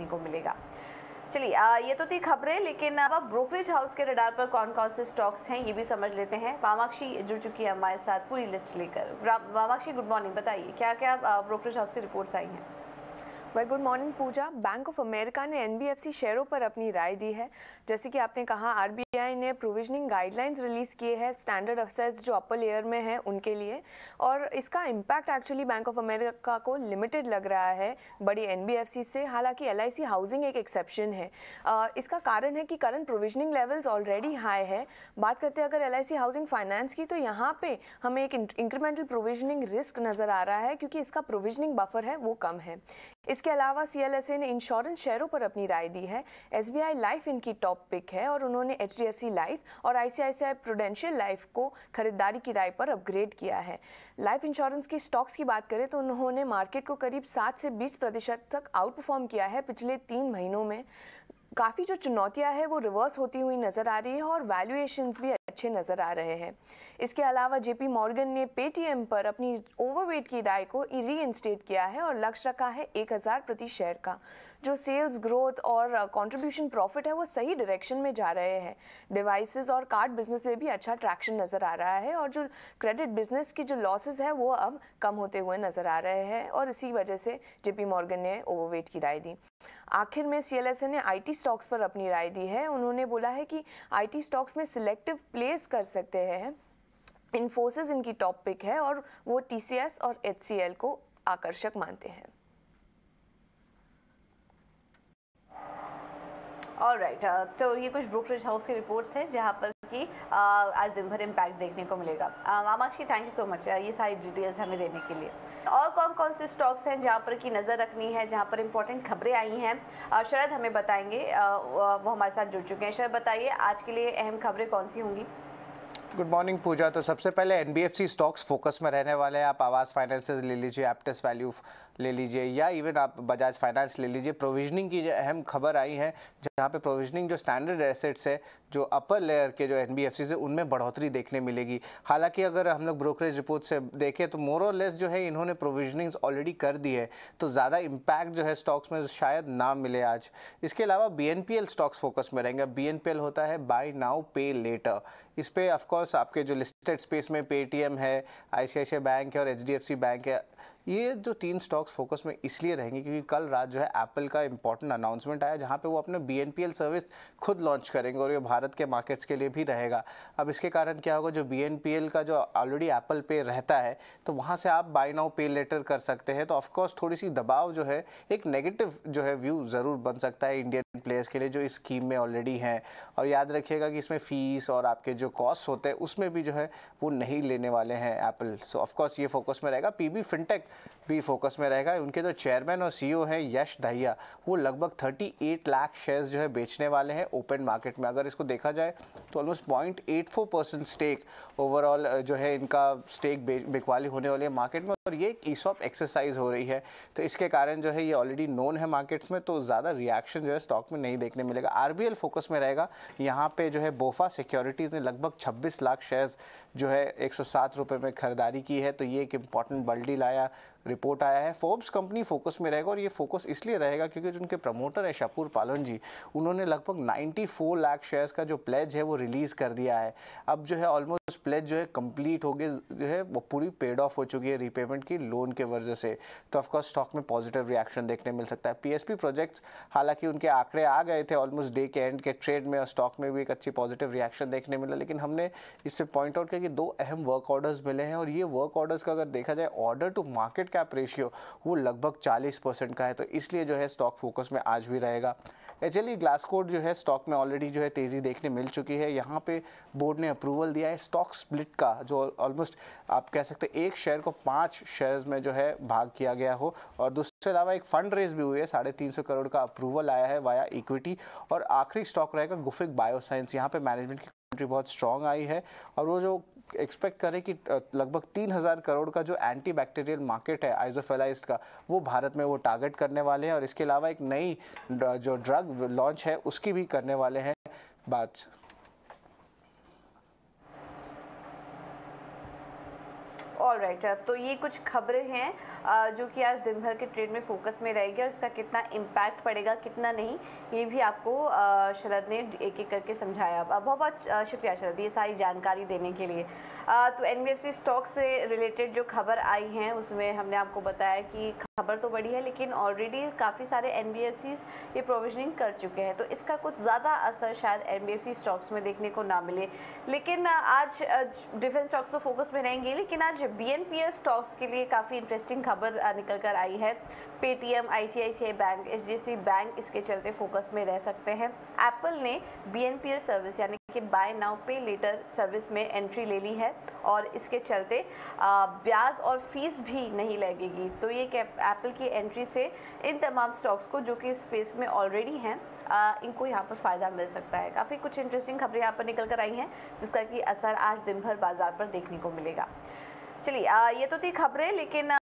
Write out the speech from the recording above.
देखने को मिलेगा। चलिए ये तो थी खबरें, लेकिन अब ब्रोकरेज हाउस के रडार पर कौन कौन से स्टॉक्स हैं ये भी समझ लेते हैं। वामाक्षी जुड़ चुकी है हमारे साथ पूरी लिस्ट लेकर। वामाक्षी गुड मॉर्निंग, बताइए क्या क्या ब्रोकरेज हाउस की रिपोर्ट्स आई हैं। Good morning Pooja. Bank of America ने एनबीएफसी शेयरों पर अपनी राय दी है। जैसे कि आपने कहा, आरबीआई ने प्रोविजनिंग गाइडलाइंस रिलीज़ किए हैं स्टैंडर्ड असेट्स जो अपर लेयर में है उनके लिए, और इसका impact actually bank of America को लिमिटेड लग रहा है बड़ी एनबीएफसी से। हालांकि एलआईसी हाउसिंग एक एक्सेप्शन है। इसका कारण है कि current provisioning levels already high है। बात करते हैं अगर एलआईसी हाउसिंग फाइनेंस की, तो यहाँ पे हमें एक इंक्रीमेंटल प्रोविजनिंग रिस्क नज़र आ रहा है क्योंकि इसका प्रोविजनिंग बफर है वो कम है। इसके अलावा सीएलएसए ने इंश्योरेंस शेयरों पर अपनी राय दी है। एसबीआई लाइफ इनकी टॉप पिक है और उन्होंने एचडीएफसी लाइफ और आईसीआईसीआई प्रूडेंशियल लाइफ को खरीदारी की राय पर अपग्रेड किया है। लाइफ इंश्योरेंस की स्टॉक्स की बात करें तो उन्होंने मार्केट को करीब 7 से 20% तक आउट परफॉर्म किया है पिछले 3 महीनों में। काफ़ी जो चुनौतियां हैं वो रिवर्स होती हुई नज़र आ रही है और वैल्यूएशंस भी अच्छे नज़र आ रहे हैं। इसके अलावा जेपी मॉर्गन ने पेटीएम पर अपनी ओवरवेट की राय को रीइंस्टेट किया है और लक्ष्य रखा है 1000 प्रति शेयर का। जो सेल्स ग्रोथ और कंट्रीब्यूशन प्रॉफिट है वो सही डायरेक्शन में जा रहे हैं। डिवाइसेस और कार्ड बिजनेस में भी अच्छा ट्रैक्शन नज़र आ रहा है और जो क्रेडिट बिजनेस की जो लॉसेस है वो अब कम होते हुए नज़र आ रहे हैं और इसी वजह से जेपी मॉर्गन ने ओवरवेट की राय दी। आखिर में सीएलएसए ने आईटी स्टॉक्स पर अपनी राय दी है। उन्होंने बोला है कि आईटी स्टॉक्स में सिलेक्टिव प्लेस कर सकते हैं। इन्फोसिस इनकी टॉप पिक है और वो टीसीएस और एचसीएल को आकर्षक मानते हैं। ऑलराइट, तो ये कुछ ब्रोकरेज हाउस की रिपोर्ट्स हैं जहां पर कि आज दिन भर इम्पैक्ट देखने को मिलेगा। वामाक्षी थैंक यू सो मच ये सारी डिटेल्स हमें देने के लिए। और कौन कौन से स्टॉक्स हैं जहां पर की नज़र रखनी है, जहां पर इंपॉर्टेंट खबरें आई हैं, शरद हमें बताएंगे। वो हमारे साथ जुड़ चुके हैं। शरद बताइए आज के लिए अहम खबरें कौन सी होंगी। गुड मॉर्निंग पूजा। तो सबसे पहले एनबीएफसी स्टॉक्स फोकस में रहने वाले हैं। आप आवास फाइनेंसेस ले लीजिए, एप्टिस वैल्यू ले लीजिए या इवन आप बजाज फाइनेंस ले लीजिए। प्रोविजनिंग की जो अहम खबर आई है जहाँ पे प्रोविजनिंग जो स्टैंडर्ड एसेट्स है जो अपर लेयर के जो एनबीएफसी है उनमें बढ़ोतरी देखने मिलेगी। हालांकि अगर हम लोग ब्रोकरेज रिपोर्ट से देखें तो मोर और लेस जो है इन्होंने प्रोविजनिंग ऑलरेडी कर दी है, तो ज़्यादा इम्पैक्ट जो है स्टॉक्स में शायद ना मिले आज। इसके अलावा बीएनपीएल स्टॉक्स फोकस में रहेंगे। बीएनपीएल होता है बाय नाउ पे लेटर। इस पे ऑफकोर्स आपके जो लिस्टेड स्पेस में पेटीएम है, आईसीआईसीआई बैंक है और एचडीएफसी बैंक है। ये जो 3 स्टॉक्स फोकस में इसलिए रहेंगे क्योंकि कल रात जो है एप्पल का इंपॉर्टेंट अनाउंसमेंट आया जहां पे वो अपने बीएनपीएल सर्विस खुद लॉन्च करेंगे और ये भारत के मार्केट्स के लिए भी रहेगा। अब इसके कारण क्या होगा, जो बीएनपीएल का जो ऑलरेडी एप्पल पे रहता है तो वहां से आप बाय नाउ पे लेटर कर सकते हैं। तो ऑफकोर्स थोड़ी सी दबाव जो है, एक नेगेटिव जो है व्यू ज़रूर बन सकता है इंडियन प्लेयर्स के लिए जो इस स्कीम में ऑलरेडी हैं। और याद रखिएगा कि इसमें फीस और आपके जो कॉस्ट होते हैं उसमें भी जो है वो नहीं लेने वाले हैं एप्पल। सो ऑफकोर्स ये फोकस में रहेगा। पीबी फिनटेक भी फोकस में रहेगा। उनके जो चेयरमैन और सीईओ हैं यश दहिया, वो लगभग 38 लाख शेयर्स जो है बेचने वाले हैं ओपन मार्केट में। अगर इसको देखा जाए तो ऑलमोस्ट 0.84% स्टेक ओवरऑल जो है इनका स्टेक बिकवाली होने वाली है मार्केट में और ये एक ईसॉप एक्सरसाइज हो रही है। तो इसके कारण जो है ये ऑलरेडी नोन है मार्केट्स में, तो ज़्यादा रिएक्शन जो है स्टॉक में नहीं देखने मिलेगा। आरबीएल फोकस में रहेगा। यहाँ पे जो है बोफा सिक्योरिटीज़ ने लगभग 26 लाख शेयर्स जो है 107 रुपये में खरीदारी की है, तो ये एक इम्पॉर्टेंट बल डील आया रिपोर्ट आया है। फोर्ब्स कंपनी फोकस में रहेगा और ये फोकस इसलिए रहेगा क्योंकि जो उनके प्रमोटर है शपूर पालन जी, उन्होंने लगभग 94 लाख शेयर्स का जो प्लेज है वो रिलीज़ कर दिया है। अब जो है ऑलमोस्ट प्लेज जो है कंप्लीट हो गए, जो है वो पूरी पेड ऑफ हो चुकी है रीपेमेंट की लोन के वजह से। तो ऑफकोर्स स्टॉक में पॉजिटिव रिएक्शन देखने मिल सकता है। पीएसपी प्रोजेक्ट्स, हालांकि उनके आंकड़े आ गए थे ऑलमोस्ट डे के एंड के ट्रेड में और स्टॉक में भी एक अच्छी पॉजिटिव रिएक्शन देखने मिला, लेकिन हमने इससे पॉइंट आउट किया कि 2 अहम वर्क ऑर्डर्स मिले हैं और ये वर्क ऑर्डर्स का अगर देखा जाए order to market cap ratio वो लगभग 40% का है, तो इसलिए जो है स्टॉक फोकस में आज भी रहेगा। एचएलई ग्लासकोट जो है स्टॉक में ऑलरेडी जो है तेज़ी देखने मिल चुकी है। यहाँ पे बोर्ड ने अप्रूवल दिया है स्टॉक स्प्लिट का, जो ऑलमोस्ट आप कह सकते हैं एक शेयर को 5 शेयर्स में जो है भाग किया गया हो। और दूसरे अलावा एक फंड रेज भी हुई है, 350 करोड़ का अप्रूवल आया है वाया इक्विटी। और आखिरी स्टॉक रहेगा गुफिक बायोसाइंस। यहाँ पे मैनेजमेंट की कंट्री बहुत स्ट्रॉन्ग आई है और वो जो एक्सपेक्ट करें कि लगभग 3000 करोड़ का जो एंटी बैक्टीरियल मार्केट है आइसोफेलाइज्ड का, वो भारत में वो टारगेट करने वाले हैं। और इसके अलावा एक नई जो ड्रग लॉन्च है उसकी भी करने वाले हैं बात। ऑलराइट, तो ये कुछ खबरें हैं जो कि आज दिन भर के ट्रेड में फोकस में रहेगी और इसका कितना इम्पैक्ट पड़ेगा कितना नहीं, ये भी आपको शरद ने एक एक करके समझाया। बहुत बहुत शुक्रिया शरद ये सारी जानकारी देने के लिए। तो एनबीएफसी स्टॉक से रिलेटेड जो खबर आई हैं उसमें हमने आपको बताया कि खबर तो बड़ी है लेकिन ऑलरेडी काफ़ी सारे एनबीएफसीज ये प्रोविजनिंग कर चुके हैं, तो इसका कुछ ज़्यादा असर शायद एनबीएफसी स्टॉक्स में देखने को ना मिले। लेकिन आज डिफेंस स्टॉक्स तो फोकस में रहेंगे, लेकिन आज बीएनपीएल स्टॉक्स के लिए काफ़ी इंटरेस्टिंग खबर निकल कर आई है। Paytm, ICICI bank, HDFC bank इसके चलते फोकस में रह सकते हैं। एप्पल ने बीएनपीएल सर्विस यानी कि बाय नाउ पे लेटर सर्विस में एंट्री ले ली है और इसके चलते ब्याज और फीस भी नहीं लगेगी। तो ये एप्पल की एंट्री से इन तमाम स्टॉक्स को जो कि इस स्पेस में ऑलरेडी हैं इनको यहाँ पर फ़ायदा मिल सकता है। काफ़ी कुछ इंटरेस्टिंग खबरें यहाँ पर निकल कर आई हैं जिसका कि असर आज दिन भर बाजार पर देखने को मिलेगा। चलिए ये तो थी खबरें, लेकिन